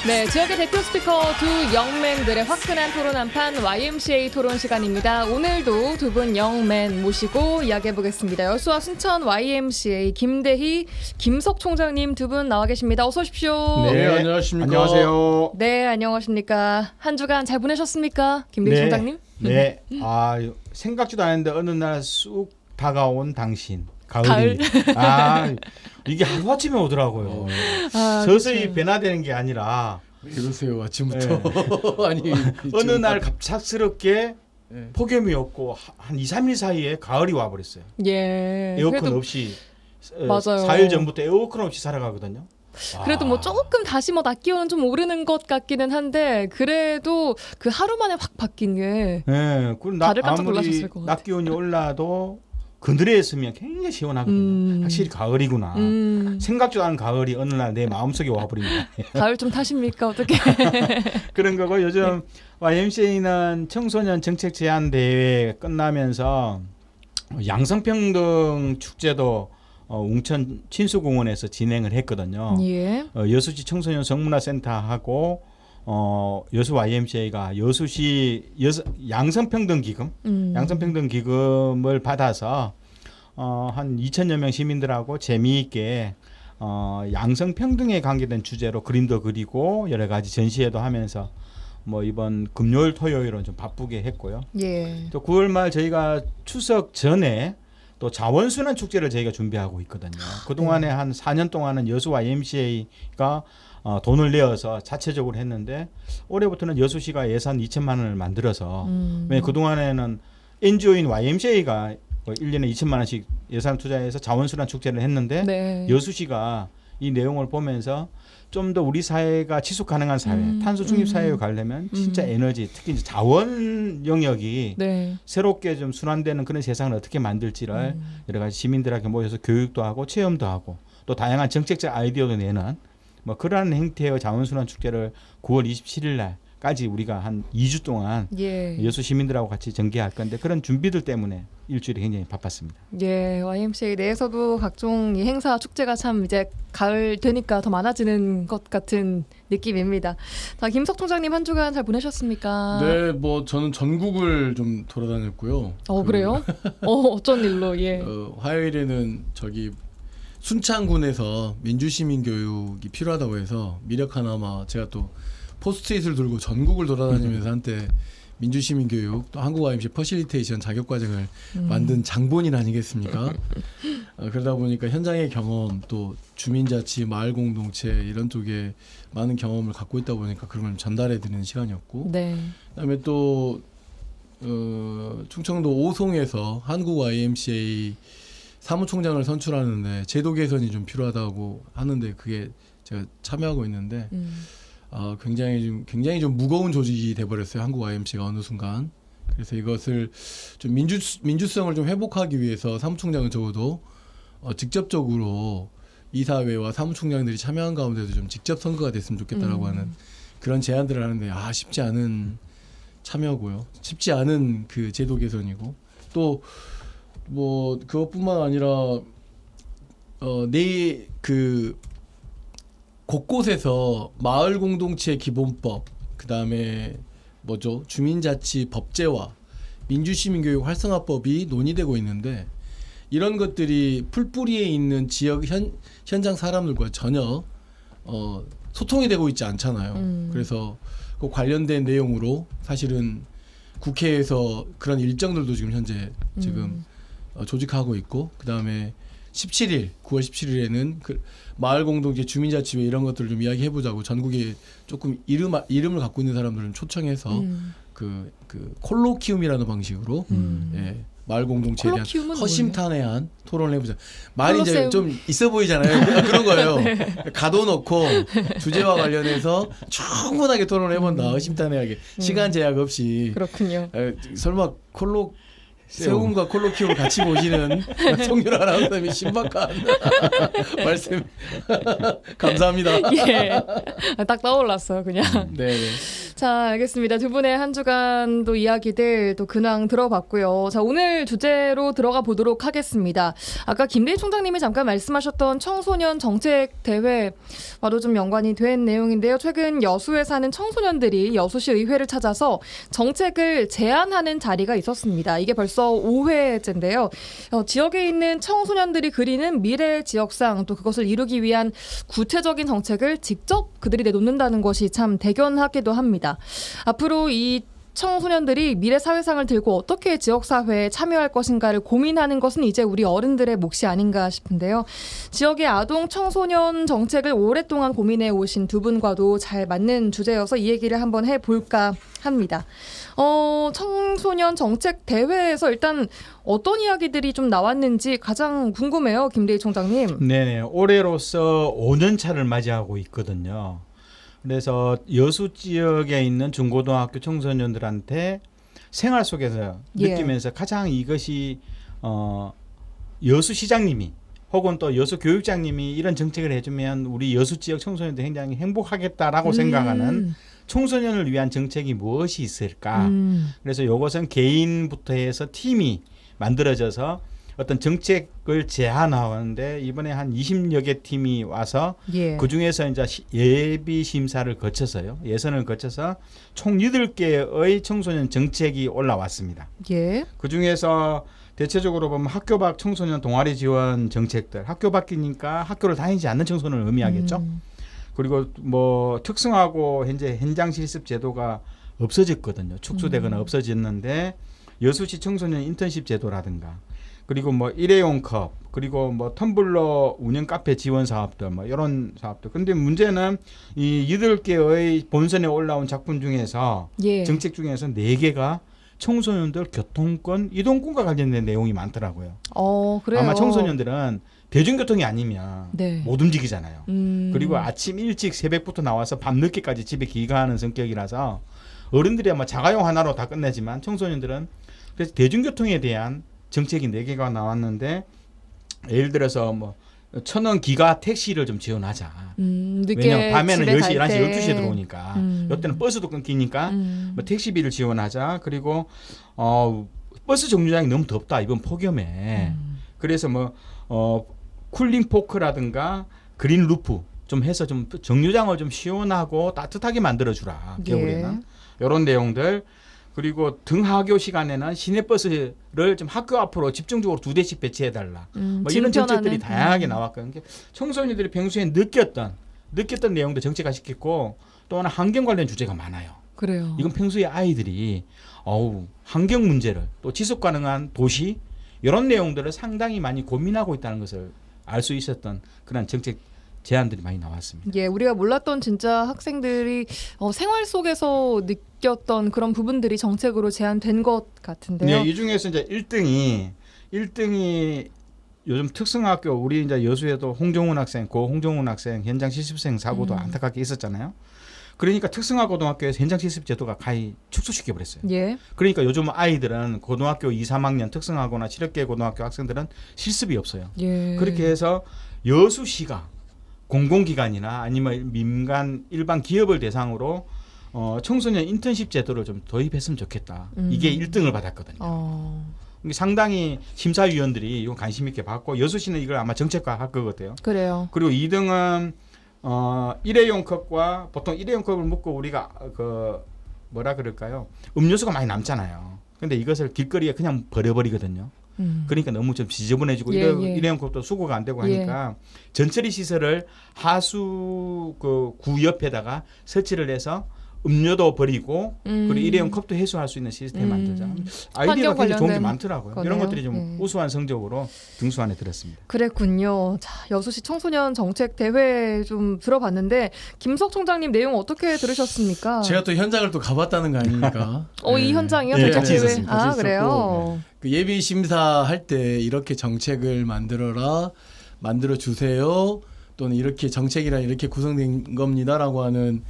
네, 지역의 대표 스피커 두 영맨들의 화끈한 토론 한판 YMCA 토론 시간입니다. 오늘도 두 분 영맨 모시고 이야기해보겠습니다. 여수와 순천 YMCA 김대희, 김석 총장님 두 분 나와 계십니다. 어서 오십시오. 네, 안녕하십니까. 안녕하세요. 네, 안녕하십니까. 한 주간 잘 보내셨습니까? 김대희 총장님? 네. 생각지도 않았는데 어느 날 쑥 다가온 당신. 가을. 이게 하루아침에 오더라고요. 서서히 그렇죠. 변화되는 게 아니라 그러세요 아침부터. 아니 어느 날 갑작스럽게 네. 폭염이 없고 한 2, 3일 사이에 가을이 와버렸어요. 예. 에어컨 그래도, 없이 맞아요. 4일 전부터 에어컨 없이 살아가거든요. 그래도 뭐 조금 다시 뭐 낮 기온은 좀 오르는 것 같기는 한데 그래도 그 하루 만에 확 바뀐 게 네, 다들 깜짝 아무리 놀라셨을 것 같아요. 낮 기온이 올라도 그늘에 있으면 굉장히 시원하거든요. 확실히 가을이구나. 생각지도 않은 가을이 어느 날 내 마음속에 와버립니다. 가을 좀 타십니까? 어떻게? 그런 거고 요즘 YMCA는 청소년 정책 제안 대회 끝나면서 양성평등 축제도 웅천 친수공원에서 진행을 했거든요. 예. 여수시 청소년 성문화센터하고 여수 YMCA가 여수시 양성평등 기금, 양성평등 기금을 받아서 한 2,000여 명 시민들하고 재미있게 양성평등에 관계된 주제로 그림도 그리고 여러 가지 전시회도 하면서 뭐 이번 금요일 토요일은 좀 바쁘게 했고요. 예. 또 9월 말 저희가 추석 전에 또 자원순환 축제를 저희가 준비하고 있거든요. 그동안에 한 4년 동안은 여수 YMCA가 돈을 내어서 자체적으로 했는데 올해부터는 여수시가 예산 2천만 원을 만들어서 왜냐면 그동안에는 NGO인 YMCA가 1년에 2천만 원씩 예산을 투자해서 자원순환 축제를 했는데 네. 여수시가 이 내용을 보면서 좀 더 우리 사회가 지속 가능한 사회, 탄소 중립 사회로 가려면 진짜 에너지, 특히 이제 자원 영역이 네. 새롭게 좀 순환되는 그런 세상을 어떻게 만들지를 여러 가지 시민들에게 모여서 교육도 하고 체험도 하고 또 다양한 정책적 아이디어도 내는 뭐 그러한 형태의 자원순환 축제를 9월 27일 날까지 우리가 한 2주 동안 예. 여수 시민들하고 같이 전개할 건데 그런 준비들 때문에 일주일이 굉장히 바빴습니다. 예. YMCA 내에서도 각종 이 행사 축제가 참 이제 가을 되니까 더 많아지는 것 같은 느낌입니다. 자, 김석 총장님 한 주간 잘 보내셨습니까? 네, 뭐 저는 전국을 좀 돌아다녔고요. 그래요? 어쩐 일로? 예. 화요일에는 저기 순창군에서 민주시민 교육이 필요하다고 해서 미력 하나마 제가 또 포스트잇을 들고 전국을 돌아다니면서 한때 민주시민 교육 또 한국 YMCA 퍼실리테이션 자격과정을 만든 장본인 아니겠습니까? 그러다 보니까 현장의 경험 또 주민자치 마을 공동체 이런 쪽에 많은 경험을 갖고 있다 보니까 그런 걸 전달해 드리는 시간이었고 네. 그다음에 또 충청도 오송에서 한국 YMCA 사무총장을 선출하는데 제도 개선이 좀 필요하다고 하는데 그게 제가 참여하고 있는데 굉장히 좀 무거운 조직이 돼버렸어요. 한국 YMCA가 어느 순간. 그래서 이것을 좀 민주성을 좀 회복하기 위해서 사무총장은 적어도 직접적으로 이사회와 사무총장들이 참여한 가운데도 좀 직접 선거가 됐으면 좋겠다라고 하는 그런 제안들을 하는데 쉽지 않은 참여고요. 쉽지 않은 그 제도 개선이고 또 뭐 그것뿐만 아니라 그 곳곳에서 마을 공동체 기본법 그다음에 뭐죠 주민자치 법제화 민주시민교육 활성화법이 논의되고 있는데 이런 것들이 풀뿌리에 있는 지역 현장 사람들과 전혀 소통이 되고 있지 않잖아요. 그래서 그 관련된 내용으로 사실은 국회에서 그런 일정들도 지금 현재 조직하고 있고 그다음에 9월 17일에는 그 마을 공동체 주민자치회 이런 것들을 좀 이야기해보자고 전국에 조금 이름을 갖고 있는 사람들을 초청해서 그 콜로키움이라는 방식으로 예, 마을 공동체에 대한 허심탄회한 토론을 해보자. 말이 이제 좀 있어 보이잖아요. 그런 거예요. 네. 가둬놓고 주제와 관련해서 충분하게 토론을 해본다. 허심탄회하게 시간 제약 없이. 그렇군요. 설마 세움과 콜로키움을 같이 보시는 송유라 아나운서님이 신박한 말씀 감사합니다. 예, 딱 떠올랐어요 그냥. 네. 자, 알겠습니다. 두 분의 한 주간도 이야기들 또 근황 들어봤고요. 자, 오늘 주제로 들어가 보도록 하겠습니다. 아까 김대희 총장님이 잠깐 말씀하셨던 청소년 정책 대회와도 좀 연관이 된 내용인데요. 최근 여수에 사는 청소년들이 여수시 의회를 찾아서 정책을 제안하는 자리가 있었습니다. 이게 벌써 5회째인데요. 지역에 있는 청소년들이 그리는 미래 지역상 또 그것을 이루기 위한 구체적인 정책을 직접 그들이 내놓는다는 것이 참 대견하기도 합니다. 앞으로 이 청소년들이 미래 사회상을 들고 어떻게 지역사회에 참여할 것인가를 고민하는 것은 이제 우리 어른들의 몫이 아닌가 싶은데요. 지역의 아동 청소년 정책을 오랫동안 고민해 오신 두 분과도 잘 맞는 주제여서 이 얘기를 한번 해볼까 합니다. 청소년 정책 대회에서 일단 어떤 이야기들이 좀 나왔는지 가장 궁금해요. 김대희 총장님. 네네. 올해로서 5년 차를 맞이하고 있거든요. 그래서 여수 지역에 있는 중고등학교 청소년들한테 생활 속에서 느끼면서 가장 이것이 여수 시장님이 혹은 또 여수 교육장님이 이런 정책을 해주면 우리 여수 지역 청소년들 굉장히 행복하겠다라고 생각하는 청소년을 위한 정책이 무엇이 있을까? 그래서 이것은 개인부터 해서 팀이 만들어져서 어떤 정책을 제안하는데 이번에 한 20여 개 팀이 와서 그중에서 이제 예비 심사를 거쳐서요. 예선을 거쳐서 총 8개의 청소년 정책이 올라왔습니다. 그중에서 대체적으로 보면 학교 밖 청소년 동아리 지원 정책들, 학교 밖이니까 학교를 다니지 않는 청소년을 의미하겠죠. 그리고 뭐 특성화고 현재 현장 실습 제도가 없어졌거든요. 축소되거나 없어졌는데 여수시 청소년 인턴십 제도라든가 그리고 뭐 일회용 컵 그리고 뭐 텀블러 운영 카페 지원 사업들 뭐 이런 사업들. 근데 문제는 이 8개의 본선에 올라온 작품 중에서 정책 중에서 4개가 청소년들 교통권, 이동권과 관련된 내용이 많더라고요. 그래요. 아마 청소년들은 대중교통이 아니면 못 움직이잖아요. 그리고 아침 일찍 새벽부터 나와서 밤늦게까지 집에 귀가하는 성격이라서 어른들이 아마 자가용 하나로 다 끝내지만 청소년들은 그래서 대중교통에 대한 정책이 4개가 나왔는데 예를 들어서 뭐 1,000원 기가 택시를 좀 지원하자. 왜냐면 밤에는 10시, 11시, 12시에 들어오니까 이때는 버스도 끊기니까 뭐 택시비를 지원하자. 그리고 버스 정류장이 너무 덥다. 이번 폭염에. 그래서 뭐 쿨링 포크라든가 그린 루프 좀 해서 좀 정류장을 좀 시원하고 따뜻하게 만들어주라. 겨울에는. 이런 내용들. 그리고 등하교 시간에는 시내버스를 좀 학교 앞으로 집중적으로 2대씩 배치해달라. 뭐 이런 정책들이 다양하게 나왔거든요. 청소년들이 평소에 느꼈던 내용도 정책화시켰고 또 하나 환경 관련 주제가 많아요. 그래요. 이건 평소에 아이들이 환경 문제를 또 지속 가능한 도시 이런 내용들을 상당히 많이 고민하고 있다는 것을 알 수 있었던 그런 정책 제안들이 많이 나왔습니다. 우리가 몰랐던 진짜 학생들이 생활 속에서 느꼈던 그런 부분들이 정책으로 제안된 것 같은데요. 이 중에서 이제 1등이 요즘 특성학교 우리 이제 여수에도 홍종훈 학생, 고 홍종훈 학생 현장 실습생 사고도 안타깝게 있었잖아요. 그러니까 특성화고등학교에서 현장 실습 제도가 가히 축소시켜 버렸어요. 그러니까 요즘 아이들은 고등학교 2, 3학년 특성화고나 실업계 고등학교 학생들은 실습이 없어요. 그렇게 해서 여수시가 공공기관이나 아니면 민간 일반 기업을 대상으로 청소년 인턴십 제도를 좀 도입했으면 좋겠다. 이게 1등을 받았거든요. 상당히 심사위원들이 이건 관심 있게 봤고 여수시는 이걸 아마 정책화할 거거든요. 그래요. 그리고 2등은 일회용 컵과 보통 일회용 컵을 먹고 우리가 뭐라 그럴까요? 음료수가 많이 남잖아요. 근데 이것을 길거리에 그냥 버려버리거든요. 그러니까 너무 좀 지저분해지고 일회용 컵도 수거가 안 되고 하니까 전처리 시설을 하수 그 구 옆에다가 설치를 해서 음료도 버리고 그리고 일회용 컵도 해소할 수 있는 시스템 만들자. 아이디어가 굉장히 좋은 게 많더라고요. 거네요. 이런 것들이 좀 우수한 성적으로 등수 안에 들었습니다. 그랬군요. 자, 여수시 청소년 정책 대회 좀 들어봤는데 김석 총장님 내용 어떻게 들으셨습니까? 제가 또 현장을 또 가봤다는 거 아닙니까? 이 현장이요? 같이 대회? 있었습니다. 그래요? 그 예비 심사할 때 이렇게 정책을 만들어 주세요. 또는 이렇게 정책이란 이렇게 구성된 겁니다라고 하는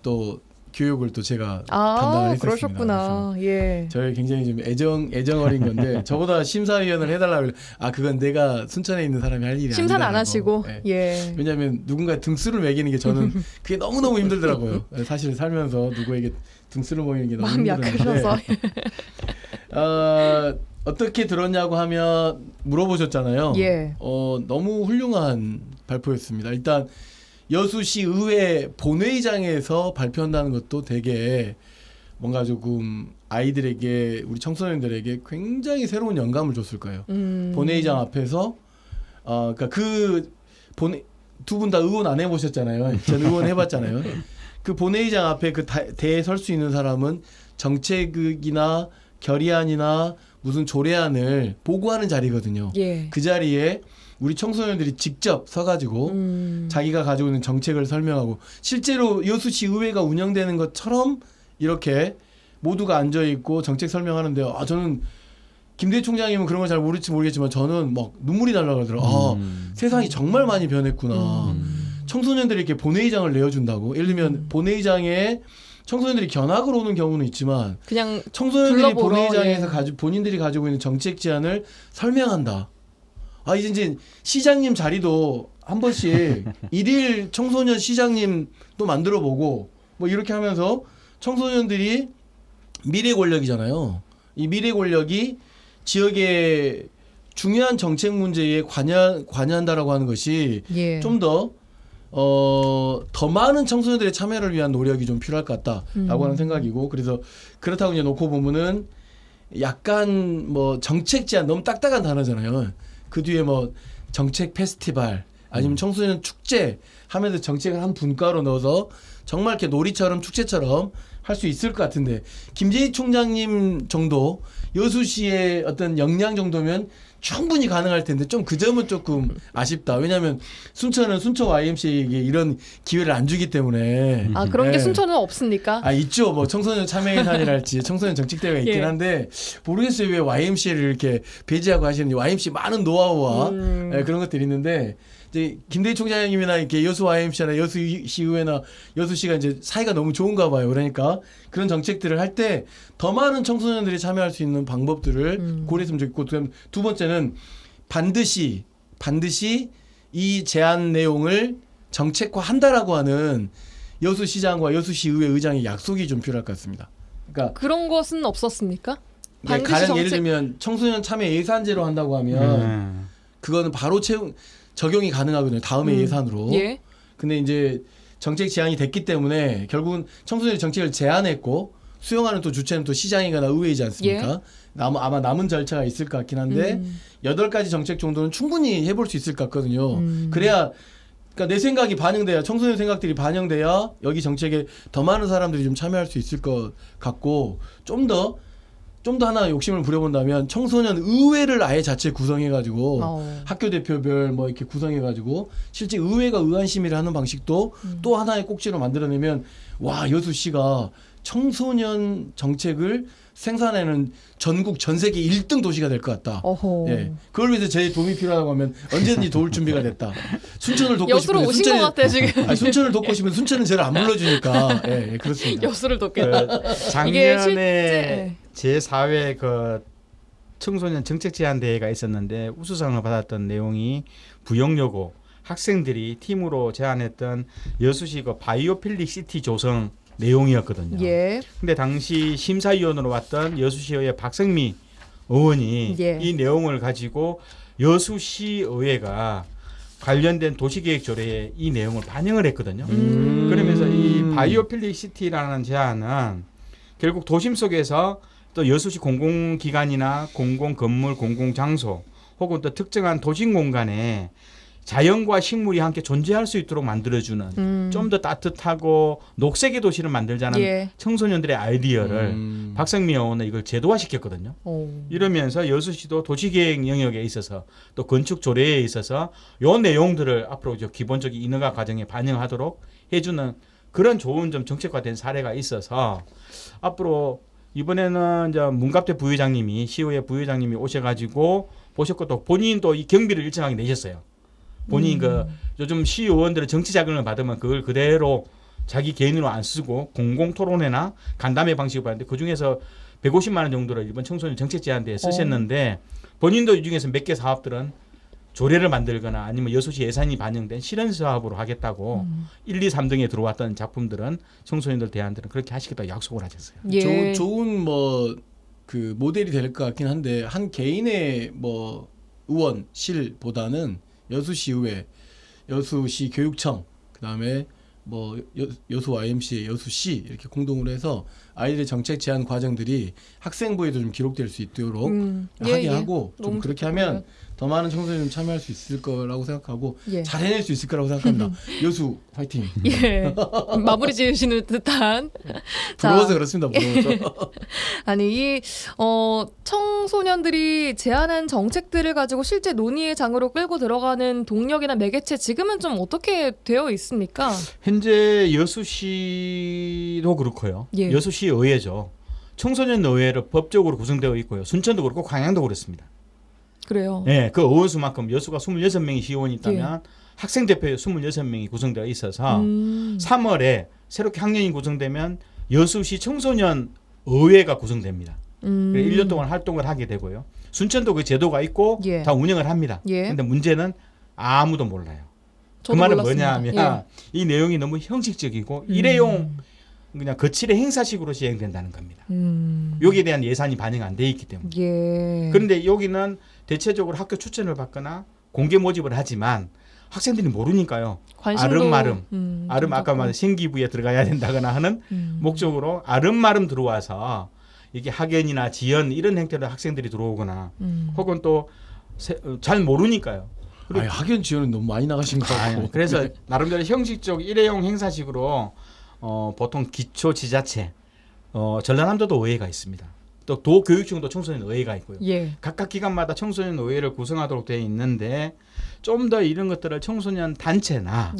또 교육을 또 제가 담당을 했었습니다. 그러셨구나. 저희 굉장히 좀 애정 어린 건데 저보다 심사위원을 해달라고 그건 내가 순천에 있는 사람이 할 일이 아니다. 심사는 안 하시고. 왜냐하면 누군가 등수를 매기는 게 저는 그게 너무너무 힘들더라고요. 사실 살면서 누구에게 등수를 보이는 게 너무 마음이 힘들었는데 약하셔서. 어떻게 들었냐고 하면 물어보셨잖아요. 예. 너무 훌륭한 발표였습니다. 일단 여수시 의회 본회의장에서 발표한다는 것도 되게 뭔가 조금 아이들에게 우리 청소년들에게 굉장히 새로운 영감을 줬을 거예요. 본회의장 앞에서 그러니까 두 분 다 의원 안 해보셨잖아요. 저는 의원 해봤잖아요. 그 본회의장 앞에 그 대에 설 수 있는 사람은 정책이나 결의안이나 무슨 조례안을 보고하는 자리거든요. 예. 그 자리에 우리 청소년들이 직접 서가지고 자기가 가지고 있는 정책을 설명하고 실제로 여수시 의회가 운영되는 것처럼 이렇게 모두가 앉아 있고 정책 설명하는데요. 저는 김대희 총장님은 그런 걸 잘 모를지 모르겠지만 저는 막 눈물이 날라 그러더라고요. 세상이 정말 많이 변했구나. 청소년들이 이렇게 본회의장을 내어준다고. 예를 들면 본회의장에 청소년들이 견학을 오는 경우는 있지만 그냥 청소년들이 불러보러, 본회의장에서 본인들이 가지고 있는 정책 제안을 설명한다. 이제 시장님 자리도 한 번씩 일일 청소년 시장님도 만들어보고 뭐 이렇게 하면서 청소년들이 미래 권력이잖아요. 이 미래 권력이 지역의 중요한 정책 문제에 관여한다라고 하는 것이 예. 좀 더 많은 청소년들의 참여를 위한 노력이 좀 필요할 것 같다라고 하는 생각이고 그래서 그렇다고 이제 놓고 보면은 약간 뭐 정책 제안 너무 딱딱한 단어잖아요. 그 뒤에 뭐 정책 페스티벌 아니면 청소년 축제 하면서 정책을 한 분과로 넣어서 정말 이렇게 놀이처럼 축제처럼 할 수 있을 것 같은데 김재희 총장님 정도 여수시의 어떤 역량 정도면 충분히 가능할 텐데 좀 그 점은 조금 아쉽다. 왜냐하면 순천은 순천 YMCA에게 이런 기회를 안 주기 때문에. 그런 게 네. 순천은 없습니까? 있죠. 뭐 청소년 참여예산이랄지 청소년 정책대회가 있긴 예. 한데 모르겠어요. 왜 YMCA를 이렇게 배제하고 하시는지 YMCA 많은 노하우와 그런 것들이 있는데 이제 김대희 총장님이나 이렇게 여수 YMCA나 여수시의회나 여수시가 이제 사이가 너무 좋은가 봐요. 그러니까 그런 정책들을 할 때 더 많은 청소년들이 참여할 수 있는 방법들을 고려했으면 좋겠고 두 번째는 반드시 이 제안 내용을 정책화한다라고 하는 여수시장과 여수시의회 의장의 약속이 좀 필요할 것 같습니다. 그러니까 그런 것은 없었습니까? 반드시 가령 예를 들면 청소년 참여 예산제로 한다고 하면 그거는 바로 적용이 가능하거든요. 다음에 예산으로. 예. 근데 이제 정책 제안이 됐기 때문에 결국은 청소년이 정책을 제안했고 수용하는 또 주체는 또 시장이거나 의회이지 않습니까? 예. 아마 남은 절차가 있을 것 같긴 한데 8가지 정책 정도는 충분히 해볼 수 있을 것 같거든요. 그래야 그러니까 내 생각이 반영돼야 청소년 생각들이 반영돼야 여기 정책에 더 많은 사람들이 좀 참여할 수 있을 것 같고 좀 더 하나 욕심을 부려본다면 청소년 의회를 아예 자체 구성해가지고 학교 대표별 뭐 이렇게 구성해가지고 실제 의회가 의안 심의를 하는 방식도 또 하나의 꼭지로 만들어내면 와 여수시가 청소년 정책을 생산하는 전국 전 세계 1등 도시가 될 것 같다. 어허. 예, 그걸 위해서 제 도움이 필요하다고 하면 언제든지 도울 준비가 됐다. 순천을 돕고 여수로 싶은데 오신 것 같아요 지금. 순천을 돕고 싶으면 순천은 저를 안 불러주니까 예, 그렇습니다. 여수를 돕겠다. 작년에 실제- 제4회 그 청소년 정책 제안 대회가 있었는데 우수상을 받았던 내용이 부영여고 학생들이 팀으로 제안했던 여수시 그 바이오필릭 시티 조성 내용이었거든요. 예. 근데 당시 심사위원으로 왔던 여수시의회 박성미 의원이 예. 이 내용을 가지고 여수시의회가 관련된 도시계획 조례에 이 내용을 반영을 했거든요. 그러면서 이 바이오필릭 시티라는 제안은 결국 도심 속에서 또 여수시 공공기관이나 공공건물, 공공장소 혹은 또 특정한 도심 공간에 자연과 식물이 함께 존재할 수 있도록 만들어주는 좀 더 따뜻하고 녹색의 도시를 만들자는 예. 청소년들의 아이디어를 박성미 의원은 이걸 제도화시켰거든요. 오. 이러면서 여수시도 도시계획 영역에 있어서 또 건축 조례에 있어서 요 내용들을 앞으로 기본적인 인허가 과정에 반영하도록 해주는 그런 좋은 좀 정책화된 사례가 있어서 앞으로 이번에는 이제 문갑대 부회장님이 시의회 부회장님이 오셔가지고 보셨고 또 본인 또 이 경비를 일정하게 내셨어요. 본인 그 요즘 시의원들은 정치 자금을 받으면 그걸 그대로 자기 개인으로 안 쓰고 공공 토론회나 간담회 방식으로 받는데 그 중에서 150만 원 정도를 이번 청소년 정책 제안대에 쓰셨는데 본인도 이 중에서 몇 개 사업들은 조례를 만들거나 아니면 여수시 예산이 반영된 실현 사업으로 하겠다고 1, 2, 3등에 들어왔던 작품들은 청소년들 대안들은 그렇게 하시겠다고 약속을 하셨어요. 예. 좋은 뭐 그 모델이 될 것 같긴 한데 한 개인의 뭐 의원 실보다는 여수시의회, 여수시 교육청, 그다음에 뭐 여수 YMCA, 여수시 이렇게 공동으로 해서 아이들의 정책 제안 과정들이 학생부에도 좀 기록될 수 있도록 하게 하고 좀 그렇게 하면 더 많은 청소년이 참여할 수 있을 거라고 생각하고 잘 해낼 수 있을 거라고 생각합니다. 여수 화이팅. 예. 마무리 지으시는 듯한. 부러워서 그렇습니다. 부러워서. 아니 이 청소년들이 제안한 정책들을 가지고 실제 논의의 장으로 끌고 들어가는 동력이나 매개체 지금은 좀 어떻게 되어 있습니까? 현재 여수시도 그렇고요. 예. 여수시 의회죠. 청소년 의회로 법적으로 구성되어 있고요. 순천도 그렇고 광양도 그렇습니다. 그래요. 네, 그 의원 수만큼 여수가 26명이 시의원이 있다면 학생 대표 26명이 구성되어 있어서 3월에 새롭게 학년이 구성되면 여수시 청소년 의회가 구성됩니다. 1년 동안 활동을 하게 되고요. 순천도 그 제도가 있고 다 운영을 합니다. 그런데 문제는 아무도 몰라요. 그 말은 몰랐습니다. 뭐냐하면 이 내용이 너무 형식적이고 일회용 그냥 거칠의 행사식으로 시행된다는 겁니다. 여기에 대한 예산이 반영 안 돼 있기 때문에. 그런데 여기는 대체적으로 학교 추천을 받거나 공개 모집을 하지만 학생들이 모르니까요. 아름마름 아까 말한 신기부에 들어가야 된다거나 하는 목적으로 아름마름 들어와서 이게 학연이나 지연 이런 형태로 학생들이 들어오거나 혹은 또 잘 모르니까요. 아니, 학연 지원은 너무 많이 나가신 거 같고. 그래서 나름대로 형식적 일회용 행사식으로 보통 기초 지자체 전라남도도 의회가 있습니다. 또 도교육청도 청소년 의회가 있고요. 각각 기관마다 청소년 의회를 구성하도록 되어 있는데 좀 더 이런 것들을 청소년 단체나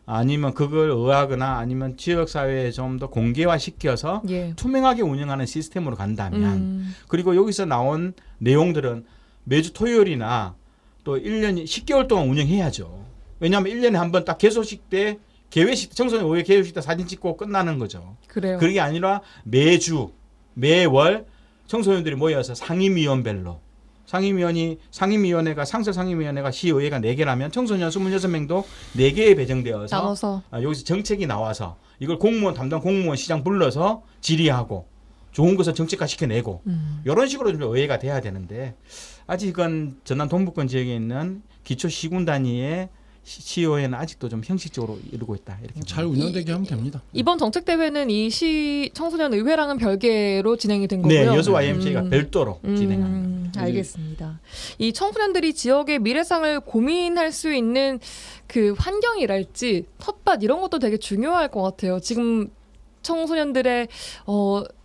아니면 그걸 의하거나 아니면 지역사회에 좀 더 공개화시켜서 투명하게 운영하는 시스템으로 간다면 그리고 여기서 나온 내용들은 매주 토요일이나 또 1년 10개월 동안 운영해야죠. 왜냐하면 1년에 한 번 딱 개소식 때 개회식 청소년 의회 개회식 때 사진 찍고 끝나는 거죠. 그게 아니라 매주 매월 청소년들이 모여서 상임위원별로 상임위원회가 상설상임위원회가 시의회가 4개라면 청소년 26명도 4개에 배정되어서 나눠서 여기서 정책이 나와서 이걸 담당 공무원 시장 불러서 질의하고 좋은 것은 정책화 시켜내고 이런 식으로 좀 의회가 돼야 되는데 아직은 전남 동북권 지역에 있는 기초 시군 단위의 시의회는 아직도 좀 형식적으로 이루고 있다. 이렇게 잘 운영되게 하면 됩니다. 이번 정책 대회는 이 시 청소년 의회랑은 별개로 진행이 된 거고요. 네, 여수 YMCA가 별도로 진행하는 겁니다. 알겠습니다. 이 청소년들이 지역의 미래상을 고민할 수 있는 그 환경이랄지 텃밭 이런 것도 되게 중요할 것 같아요. 지금 청소년들의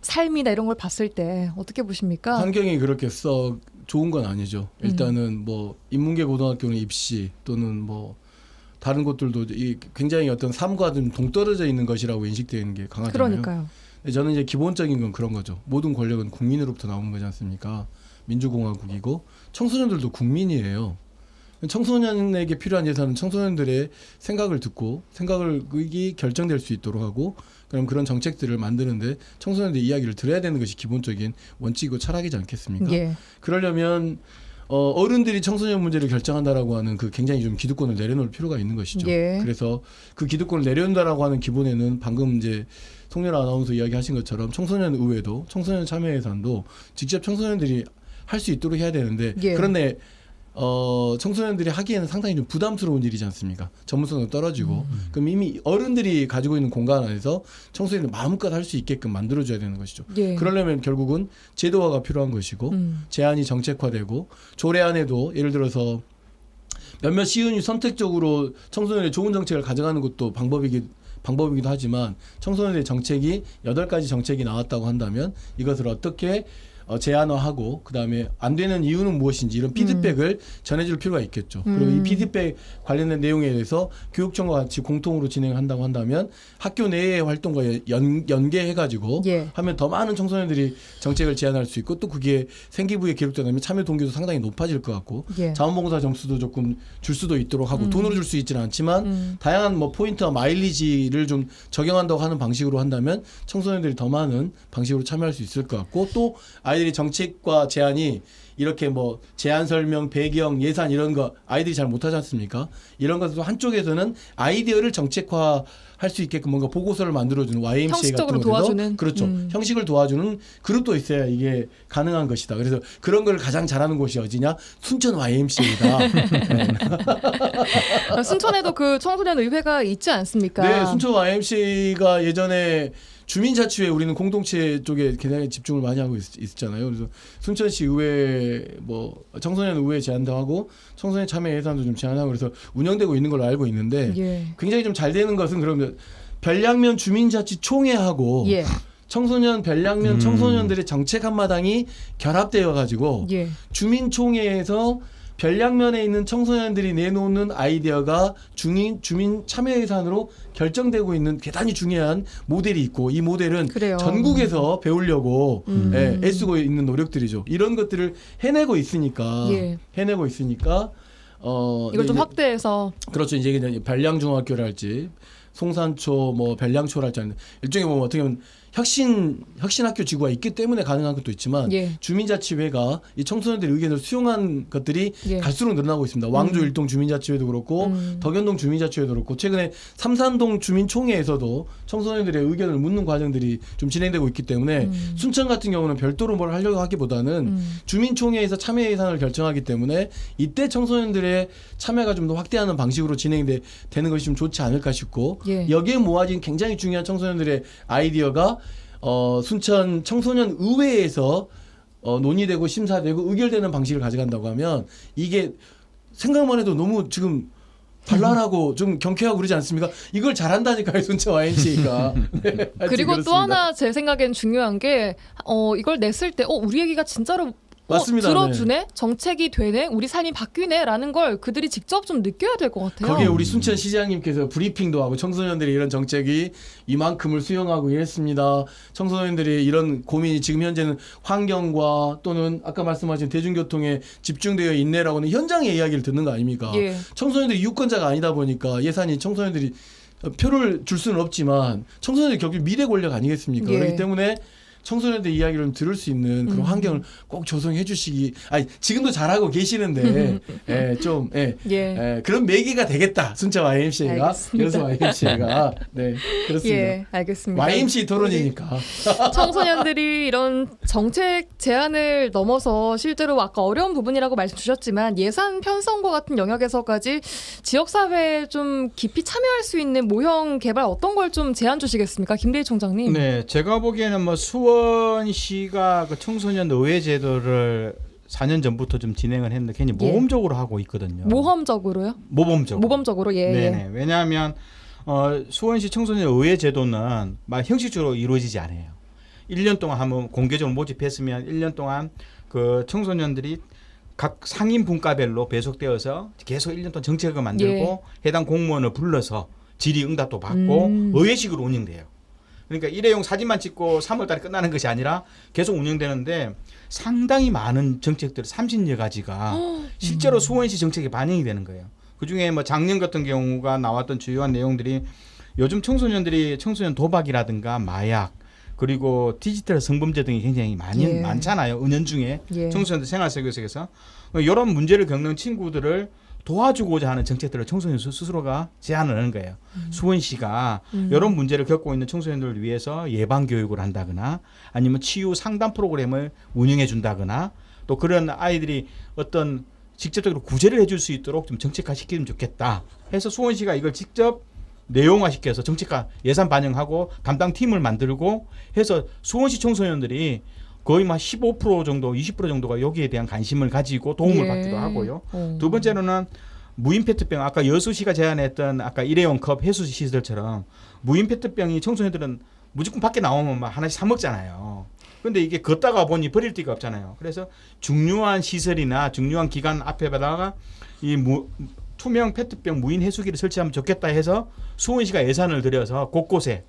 삶이나 이런 걸 봤을 때 어떻게 보십니까? 환경이 그렇게 썩 좋은 건 아니죠. 일단은 뭐 인문계 고등학교는 입시 또는 뭐 다른 곳들도 굉장히 어떤 삶과 좀 동떨어져 있는 것이라고 인식되는 게 강하잖아요. 그러니까요. 저는 이제 기본적인 건 그런 거죠. 모든 권력은 국민으로부터 나오는 거지 않습니까? 민주공화국이고 청소년들도 국민이에요. 청소년에게 필요한 예산은 청소년들의 생각을 듣고 생각이 결정될 수 있도록 하고 그럼 그런 정책들을 만드는데 청소년들의 이야기를 들어야 되는 것이 기본적인 원칙이고 철학이지 않겠습니까? 그러려면 어른들이 청소년 문제를 결정한다라고 하는 그 굉장히 좀 기득권을 내려놓을 필요가 있는 것이죠. 그래서 그 기득권을 내려놓는다라고 하는 기본에는 방금 이제 송렬아 아나운서 이야기하신 것처럼 청소년 의회도 청소년 참여 예산도 직접 청소년들이 할 수 있도록 해야 되는데 그런데 청소년들이 하기에는 상당히 좀 부담스러운 일이지 않습니까? 전문성도 떨어지고 그럼 이미 어른들이 가지고 있는 공간 안에서 청소년을 마음껏 할 수 있게끔 만들어줘야 되는 것이죠. 그러려면 결국은 제도화가 필요한 것이고 제한이 정책화되고 조례안에도 예를 들어서 몇몇 시의원이 선택적으로 청소년의 좋은 정책을 가져가는 것도 방법이기도 하지만 청소년의 정책이 8가지 정책이 나왔다고 한다면 이것을 어떻게 제한화하고 그다음에 안 되는 이유는 무엇인지 이런 피드백을 전해줄 필요가 있겠죠. 그리고 이 피드백 관련된 내용에 대해서 교육청과 같이 공통으로 진행한다고 한다면 학교 내의 활동과 연계해가지고 하면 더 많은 청소년들이 정책을 제안할 수 있고 또 그게 생기부에 기록되면 참여 동기도 상당히 높아질 것 같고 자원봉사 점수도 조금 줄 수도 있도록 하고 돈으로 줄 수 있지는 않지만 다양한 뭐 포인트와 마일리지를 좀 적용한다고 하는 방식으로 한다면 청소년들이 더 많은 방식으로 참여할 수 있을 것 같고 또 아이들이 정책과 제안이 이렇게 뭐 제안 설명, 배경, 예산 이런 거 아이들이 잘 못하지 않습니까? 이런 것도 한쪽에서는 아이디어를 정책화할 수 있게끔 뭔가 보고서를 만들어주는 YMCA 형식적으로 같은 곳에서 도와주는 그렇죠. 형식을 도와주는 그룹도 있어야 이게 가능한 것이다. 그래서 그런 걸 가장 잘하는 곳이 어디냐? 순천 YMCA다. 네. 순천에도 그 청소년 의회가 있지 않습니까? 네, 순천 YMCA가 예전에 주민자치회 우리는 공동체 쪽에 굉장히 집중을 많이 하고 있었잖아요. 그래서 순천시 의회 뭐 청소년 의회 제안도 하고 청소년 참여 예산도 좀 제안하고 그래서 운영되고 있는 걸로 알고 있는데 예. 굉장히 좀 잘 되는 것은 그러면 별량면 주민자치총회하고 예. 청소년 별량면 청소년들의 정책 한마당이 결합되어 가지고 예. 주민총회에서 별량면에 있는 청소년들이 내놓는 아이디어가 주민 참여 예산으로 결정되고 있는 대단히 중요한 모델이 있고 이 모델은 그래요. 전국에서 배우려고 애쓰고 있는 노력들이죠. 이런 것들을 해내고 있으니까 예. 이걸 좀 이제 확대해서 그렇죠. 이제 그냥 별량중학교랄지 송산초 뭐 별량초랄지 하는데 일종의 뭐 어떻게 보면 혁신학교 지구가 있기 때문에 가능한 것도 있지만 예. 주민자치회가 이 청소년들의 의견을 수용한 것들이 예. 갈수록 늘어나고 있습니다. 왕조 일동 주민자치회도 그렇고 덕연동 주민자치회도 그렇고 최근에 삼산동 주민총회에서도 청소년들의 의견을 묻는 과정들이 좀 진행되고 있기 때문에 순천 같은 경우는 별도로 뭘 하려고 하기보다는 주민총회에서 참여 예산을 결정하기 때문에 이때 청소년들의 참여가 좀 더 확대하는 방식으로 진행되는 것이 좀 좋지 않을까 싶고 예. 여기에 모아진 굉장히 중요한 청소년들의 아이디어가 순천 청소년 의회에서 논의되고 심사되고 의결되는 방식을 가져간다고 하면 이게 생각만 해도 너무 지금 발랄하고 좀 경쾌하고 그러지 않습니까? 이걸 잘한다니까요, 순천 YMCA가. 네, 그리고 또 그렇습니다. 하나 제 생각엔 중요한 게 이걸 냈을 때 우리 얘기가 진짜로 맞습니다. 들어주네? 정책이 되네? 우리 삶이 바뀌네? 라는 걸 그들이 직접 좀 느껴야 될 것 같아요. 거기에 우리 순천 시장님께서 브리핑도 하고 청소년들이 이런 정책이 이만큼을 수용하고 이랬습니다. 청소년들이 이런 고민이 지금 현재는 환경과 또는 아까 말씀하신 대중교통에 집중되어 있네라고는 현장의 이야기를 듣는 거 아닙니까? 예. 청소년들이 유권자가 아니다 보니까 예산이 청소년들이 표를 줄 수는 없지만 청소년들이 결국 미래 권력 아니겠습니까? 예. 그렇기 때문에 청소년들 이야기를 좀 들을 수 있는 그런 환경을 꼭 조성해 주시기. 아니 지금도 잘하고 계시는데 그런 매개가 되겠다. 순천 YMCA가 여수 YMCA가 네 그렇습니다. 예, 알겠습니다. YMCA 토론이니까. 청소년들이 이런 정책 제안을 넘어서 실제로 아까 어려운 부분이라고 말씀 주셨지만 예산 편성과 같은 영역에서까지 지역사회에 좀 깊이 참여할 수 있는 모형 개발 어떤 걸 좀 제안 주시겠습니까? 김대희 총장님. 네, 제가 보기에는 뭐 수원시가 그 청소년 의회 제도를 4년 전부터 좀 진행을 했는데 굉장히 모범적으로 하고 있거든요. 모험적으로요? 모범적으로 예. 네네. 왜냐하면 수원시 청소년 의회 제도는 막 형식적으로 이루어지지 않아요. 1년 동안 한번 공개적으로 모집했으면 1년 동안 그 청소년들이 각 상임 분과별로 배속되어서 계속 1년 동안 정책을 만들고 해당 공무원을 불러서 질의응답도 받고 의회식으로 운영돼요. 그러니까 일회용 사진만 찍고 3월 달에 끝나는 것이 아니라 계속 운영되는데 상당히 많은 정책들 30여 가지가 실제로 수원시 정책에 반영이 되는 거예요. 그중에 뭐 작년 같은 경우가 나왔던 주요한 내용들이 요즘 청소년 도박이라든가 마약 그리고 디지털 성범죄 등이 굉장히 많잖아요. 은연중에 청소년들 생활 속에서 이런 문제를 겪는 친구들을 도와주고자 하는 정책들을 청소년 스스로가 제안을 하는 거예요. 수원시가 이런 문제를 겪고 있는 청소년들을 위해서 예방 교육을 한다거나 아니면 치유 상담 프로그램을 운영해 준다거나 또 그런 아이들이 어떤 직접적으로 구제를 해줄 수 있도록 좀 정책화 시키면 좋겠다 해서 수원시가 이걸 직접 내용화시켜서 정책화 예산 반영하고 담당 팀을 만들고 해서 수원시 청소년들이 거의 막 15% 정도, 20% 정도가 여기에 대한 관심을 가지고 도움을 받기도 하고요. 두 번째로는 무인 페트병, 아까 여수시가 제안했던 아까 일회용 컵 해수 시설처럼 무인 페트병이 청소년들은 무조건 밖에 나오면 막 하나씩 사 먹잖아요. 그런데 이게 걷다가 보니 버릴 데가 없잖아요. 그래서 중요한 시설이나 중요한 기관 앞에다가 이 투명 페트병 무인 해수기를 설치하면 좋겠다 해서 수원시가 예산을 들여서 곳곳에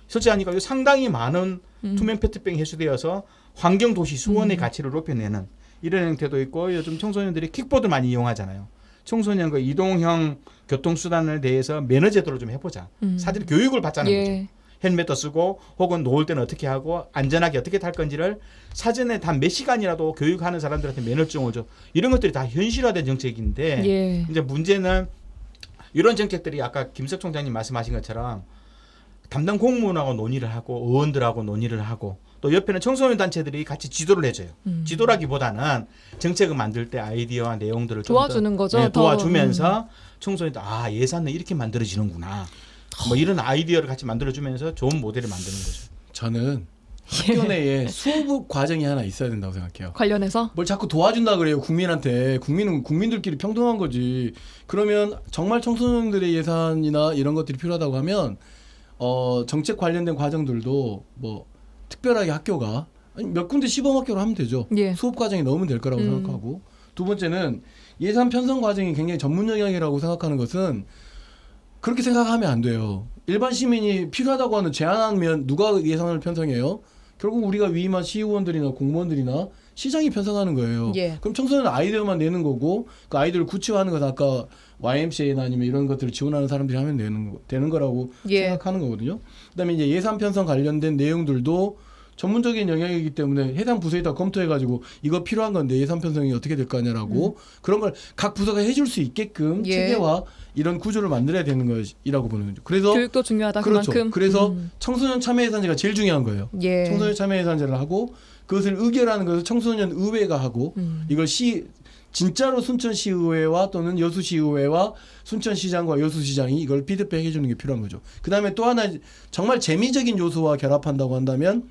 설치하니까 상당히 많은 투명 페트병이 해수되어서 환경도시 수원의 가치를 높여내는 이런 형태도 있고 요즘 청소년들이 킥보드 많이 이용하잖아요. 청소년 그 이동형 교통수단에 대해서 매너 제도를 좀 해보자. 사실 교육을 받자는 거죠. 헬멧도 쓰고 혹은 놓을 때는 어떻게 하고 안전하게 어떻게 탈 건지를 사전에 단 몇 시간이라도 교육하는 사람들한테 면허증을 줘. 이런 것들이 다 현실화된 정책인데 예. 이제 문제는 이런 정책들이 아까 김석 총장님 말씀하신 것처럼 담당 공무원하고 논의를 하고 의원들하고 논의를 하고 또 옆에는 청소년 단체들이 같이 지도를 해줘요. 지도라기보다는 정책을 만들 때 아이디어와 내용들을 좀 도와주는 더, 거죠. 네, 더. 도와주면서 청소년들 예산은 이렇게 만들어지는구나. 뭐 이런 아이디어를 같이 만들어주면서 좋은 모델을 만드는 거죠. 저는 학교 내에 수업 과정이 하나 있어야 된다고 생각해요. 관련해서 뭘 자꾸 도와준다 그래요. 국민한테. 국민은 국민들끼리 평등한 거지. 그러면 정말 청소년들의 예산이나 이런 것들이 필요하다고 하면 정책 관련된 과정들도 뭐 특별하게 학교가 아니, 몇 군데 시범 학교로 하면 되죠. 예. 수업 과정에 넣으면 될 거라고 생각하고 두 번째는 예산 편성 과정이 굉장히 전문 영역이라고 생각하는 것은 그렇게 생각하면 안 돼요. 일반 시민이 필요하다고 하는 제안하면 누가 예산을 편성해요? 결국 우리가 위임한 시의원들이나 공무원들이나 시장이 편성하는 거예요. 예. 그럼 청소년 아이디어만 내는 거고 그 아이디어를 구체화하는 것은 아까 YMCA나 아니면 이런 것들을 지원하는 사람들이 하면 되는 거라고 예. 생각하는 거거든요. 그다음에 이제 예산 편성 관련된 내용들도 전문적인 영역이기 때문에 해당 부서에 다 검토해가지고 이거 필요한 건데 예산 편성이 어떻게 될 거냐라고 그런 걸 각 부서가 해줄 수 있게끔 예. 체계화 이런 구조를 만들어야 되는 것이라고 보는 거죠. 그래서 교육도 중요하다. 그렇죠. 그만큼. 그래서 청소년 참여 예산제가 제일 중요한 거예요. 예. 청소년 참여 예산제를 하고 그것을 의결하는 것을 청소년 의회가 하고 이걸 진짜로 순천시의회와 또는 여수시의회와 순천시장과 여수시장이 이걸 피드백해 주는 게 필요한 거죠. 그다음에 또 하나 정말 재미적인 요소와 결합한다고 한다면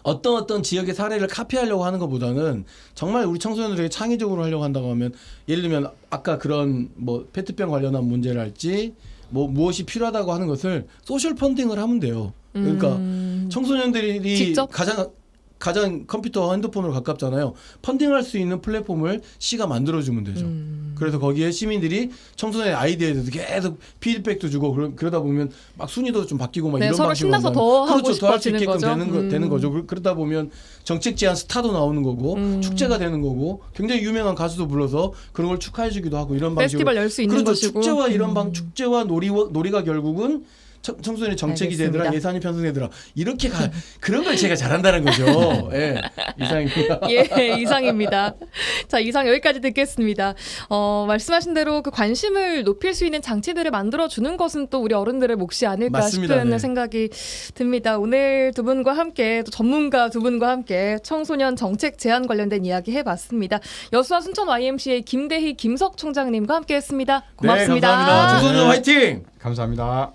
어떤 지역의 사례를 카피하려고 하는 것보다는 정말 우리 청소년들에게 창의적으로 하려고 한다고 하면 예를 들면 아까 그런 뭐 페트병 관련한 문제를 할지 뭐 무엇이 필요하다고 하는 것을 소셜 펀딩을 하면 돼요. 그러니까 청소년들이 직접? 가장 컴퓨터와 핸드폰으로 가깝잖아요. 펀딩할 수 있는 플랫폼을 시가 만들어주면 되죠. 그래서 거기에 시민들이 청소년의 아이디어에 대해서 계속 피드백도 주고 그러다 보면 막 순위도 좀 바뀌고 막 네, 이런 서로 방식으로 신나서 더 하고 그렇죠. 더 할 수 싶어지는 있게끔 거죠. 되는 거죠. 그러다 보면 정책 제안 스타도 나오는 거고 축제가 되는 거고 굉장히 유명한 가수도 불러서 그런 걸 축하해주기도 하고 이런 방식으로 페스티벌 열 수 있는 그렇죠. 것이고. 축제와 이런 축제와 놀이가 결국은 청소년의 정책이 알겠습니다. 되더라 예산이 편성되더라 이렇게 그런 걸 제가 잘한다는 거죠. 예, 이상입니다. 예, 이상입니다. 자, 이상 여기까지 듣겠습니다. 말씀하신 대로 그 관심을 높일 수 있는 장치들을 만들어주는 것은 또 우리 어른들의 몫이 아닐까 맞습니다. 싶은 네. 생각이 듭니다. 오늘 두 분과 함께 또 전문가 두 분과 함께 청소년 정책 제안 관련된 이야기 해봤습니다. 여수와 순천 YMCA 김대희 김석 총장님과 함께했습니다. 고맙습니다. 네, 감사합니다. 청소년 화이팅! 감사합니다.